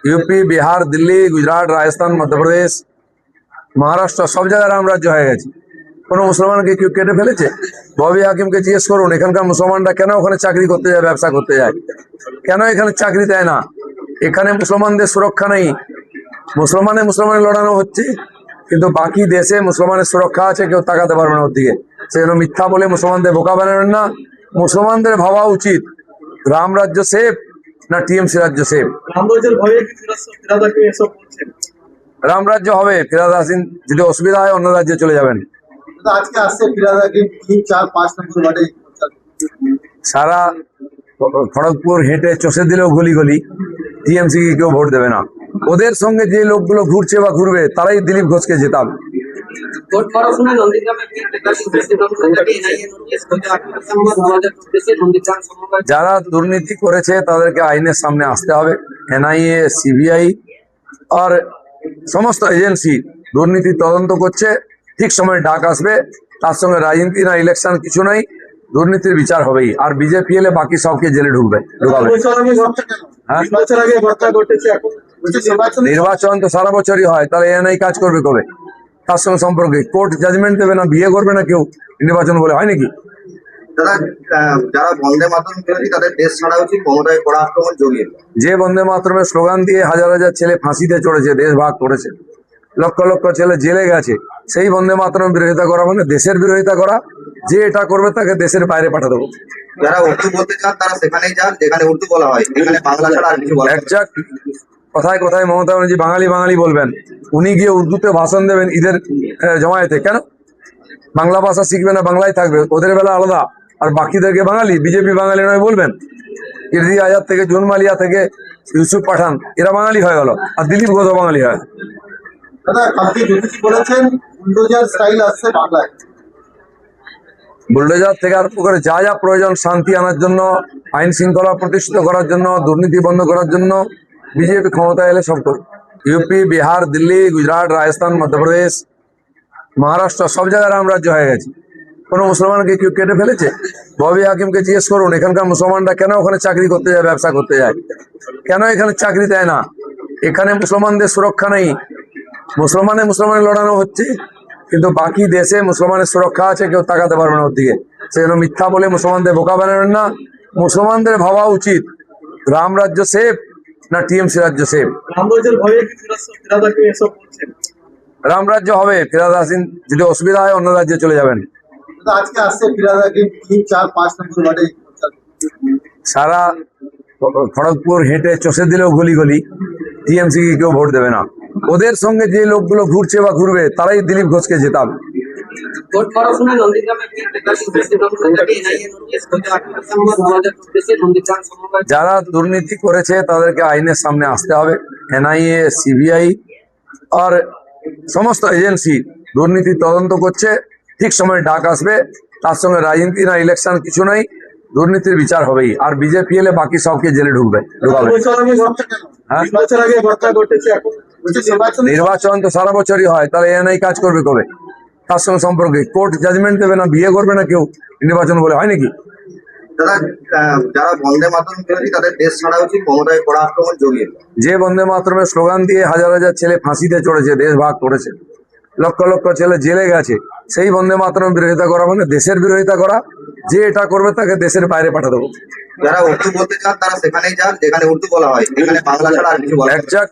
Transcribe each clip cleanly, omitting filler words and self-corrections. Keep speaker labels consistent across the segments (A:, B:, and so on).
A: UP Bihar Delhi Gujarat Rajasthan Madhya Pradesh Maharashtra सब জায়গায় রাম রাজ্য হয়ে গেছে। কোনো মুসলমানকে কেউ কেটে ফেলেছে? ববি হাকিমকে জিজ্ঞেস করুন এখানকার মুসলমানরা কেন ওখানে চাকরি করতে যায়, ব্যবসা করতে যায়, কেন এখানে চাকরি দেয় না? এখানে মুসলমানদের সুরক্ষা নেই। মুসলমানে লড়ানো হচ্ছে, কিন্তু বাকি দেশে মুসলমানের সুরক্ষা আছে, কেউ তাকাতে পারবে না ওর দিকে। সেজন্য মিথ্যা বলে মুসলমানদের বোকা বানাবেন না। মুসলমানদের ভাবা উচিত রাম রাজ্য সেফ না টিএমসি রাজ্য সেফ। রাম রাজ্য হবে, ফিরাদ হাসিন যদি অসুবিধা হয় অন্য রাজ্যে চলে যাবেন। সারা খড়গপুর হেঁটে চষে দিলেও গলি গলি টিএমসি কে কেউ ভোট দেবে না। ওদের সঙ্গে যে লোকগুলো ঘুরছে বা ঘুরবে তারাই দিলীপ ঘোষকে জেতাবে। যারা দুর্নীতি করেছে তাদেরকে আইনের সামনে আসতে হবে। এনআইএ, সিবিআই আর সমস্ত এজেন্সি দুর্নীতি তদন্ত করছে, ঠিক সময় ডাক আসবে। তার সঙ্গে রাজনীতি না ইলেকশন কিছু নাই, দুর্নীতির বিচার হবেই। আর বিজেপি এলে বাকি সবকে জেলে ঢুকাবে। নির্বাচন তো সারা বছরই হয়, তাহলে এনআই কাজ করবে কবে? তার সঙ্গে সম্পর্কে কোর্ট জাজমেন্ট দেবে না, বিয়ে করবে না কেউ নির্বাচন বলে, হয় নাকি?
B: যারা বন্দে মাতরম বিরোধী তাদের দেশ ছাড়া উচিত, ক্ষমতায় কড়া আক্রমণ জড়িয়ে।
A: যে বন্দে মাতরমের স্লোগান দিয়ে হাজার হাজার ছেলে ফাঁসিতে চড়েছে, দেশ ভাগ করেছে, লক্ষ লক্ষ ছেলে জেলে গেছে, সেই বন্দে মাতরম বিরোধিতা করা মানে দেশের বিরোধিতা করা। যে এটা করবে তাকে দেশের বাইরে পাঠা দেবো।
B: যারা উর্দু বলতে চান তারা সেখানেই যান যেখানে উর্দু বলা হয়, এখানে বাংলা ছাড়া আর কিছু বলা হয় না।
A: কথায় কথায় মমতা ব্যানার্জি বাঙালি বাঙালি বলবেন, উনি গিয়ে উর্দুতে ভাষণ দেবেন ঈদের জমায়েতে। কেন বাংলা ভাষা শিখবে না, বাংলায় থাকবে, ওদের বেলা আলাদা। আর বাকিদেরকে বাঙালি, বিজেপি বাঙালি নয় বলবেন। ইরদি আজাদ থেকে জুন মালিয়া থেকে ইউসুফ পাঠান এরা বাঙালি হয়ে গেল, আর দিলীপ ঘোষও বাঙালি হয়। বুলডোজার থেকে আরম্ভ করে যা যা প্রয়োজন শান্তি আনার জন্য, আইন শৃঙ্খলা প্রতিষ্ঠিত করার জন্য, দুর্নীতি বন্ধ করার জন্য বিজেপি ক্ষমতায় এলে সব করবে। ইউপি বিহার দিল্লি গুজরাট রাজস্থান মধ্যপ্রদেশ মহারাষ্ট্র সব জায়গায় রাম রাজ্য হয়ে গেছে। কোনো মুসলমানকে কেউ কেটে ফেলেছে? ববি হাকিমকে জিজ্ঞেস করুন এখানকার মুসলমানরা কেন ওখানে চাকরি করতে যায়, ব্যবসা করতে যায়, কেন এখানে চাকরি দেয় না? এখানে মুসলমানদের সুরক্ষা নেই। মুসলমানে লড়ানো হচ্ছে, কিন্তু বাকি দেশে মুসলমানের সুরক্ষা আছে, কেউ তাকাতে পারবে না ওর দিকে। সেজন্য মিথ্যা বলে মুসলমানদের বোকা বানাবেন না। মুসলমানদের ভাবা উচিত রাম রাজ্য সেফ না টিএমসি রাজ্য সেফ। রাম রাজ্য হবে, ফিরাদ হাসিন যদি অসুবিধা হয় অন্য রাজ্যে চলে যাবেন। সারা খড়গপুর হেঁটে চষে দিলেও গলি গলি টিএমসি কে কেউ ভোট দেবে না। ওদের সঙ্গে যে লোকগুলো ঘুরছে বা ঘুরবে তারাই দিলীপ ঘোষকে জেতাবে। যারা দুর্নীতি করেছে তাদেরকে আইনের সামনে আসতে হবে। এনআইএ, সিবিআই আর সমস্ত এজেন্সি দুর্নীতি তদন্ত করছে, ঠিক সময় ডাক আসবে। তার সঙ্গে রাজনীতি না ইলেকশন কিছু নাই, দুর্নীতির বিচার হবেই। আর বিজেপি এলে বাকি সবকে জেলে ঢুকাবে। নির্বাচন তো সারা বছরই হয়, তাহলে এনআই কাজ করবে কবে? তার সঙ্গে সম্পর্কে কোর্ট জাজমেন্ট দেবে না, বিয়ে করবে না কেউ নির্বাচন বলে, হয় নাকি?
B: যারা বন্দে মাতরম বিরোধী তাদের দেশ ছাড়া উচিত, ক্ষমতায় কড়া আক্রমণ জড়িয়ে।
A: যে বন্দে মাতরমের স্লোগান দিয়ে হাজার হাজার ছেলে ফাঁসিতে চড়েছে, দেশ ভাগ করেছে, লক্ষ লক্ষ ছেলে জেলে গেছে, সেই বন্দে মাতরম বিরোধিতা করা মানে দেশের বিরোধিতা করা। যে এটা করবে তাকে দেশের বাইরে পাঠা দেবো।
B: যারা উর্দু বলতে চান তারা সেখানেই যান যেখানে উর্দু বলা হয়, এখানে বাংলা ছাড়া আর কিছু বলা হয় না।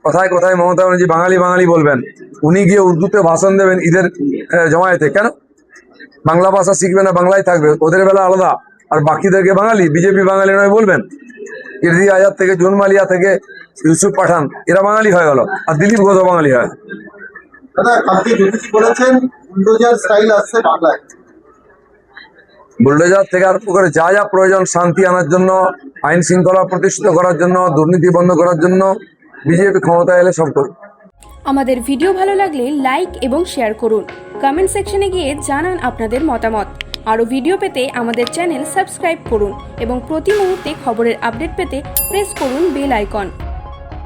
A: কথায় কথায় মমতা ব্যানার্জি বাঙালি বাঙালি বলবেন, উনি গিয়ে উর্দুতে ভাষণ দেবেন ঈদের জমায়েতে। কেন বাংলা ভাষা শিখবে না, বাংলায় থাকবে, ওদের বেলা আলাদা। আর বাকিদেরকে বাঙালি, বিজেপি বাঙালি নয় বলবেন। ইরদি আজাদ থেকে জুন মালিয়া থেকে ইউসুফ পাঠান এরা বাঙালি হয়ে গেল, আর দিলীপ ঘোষও বাঙালি হয়। বুলডোজার থেকে আরম্ভ করে যা যা প্রয়োজন শান্তি আনার জন্য, আইন শৃঙ্খলা প্রতিষ্ঠিত করার জন্য, দুর্নীতি বন্ধ করার জন্য বিজেপি ক্ষমতায় এলে সব করবে।
C: আমাদের ভিডিও ভালো লাগলে লাইক এবং শেয়ার করুন। কমেন্ট সেকশনে গিয়ে জানান আপনাদের মতামত। আরও ভিডিও পেতে আমাদের চ্যানেল সাবস্ক্রাইব করুন এবং প্রতি মুহূর্তে খবরের আপডেট পেতে প্রেস করুন বেল আইকন।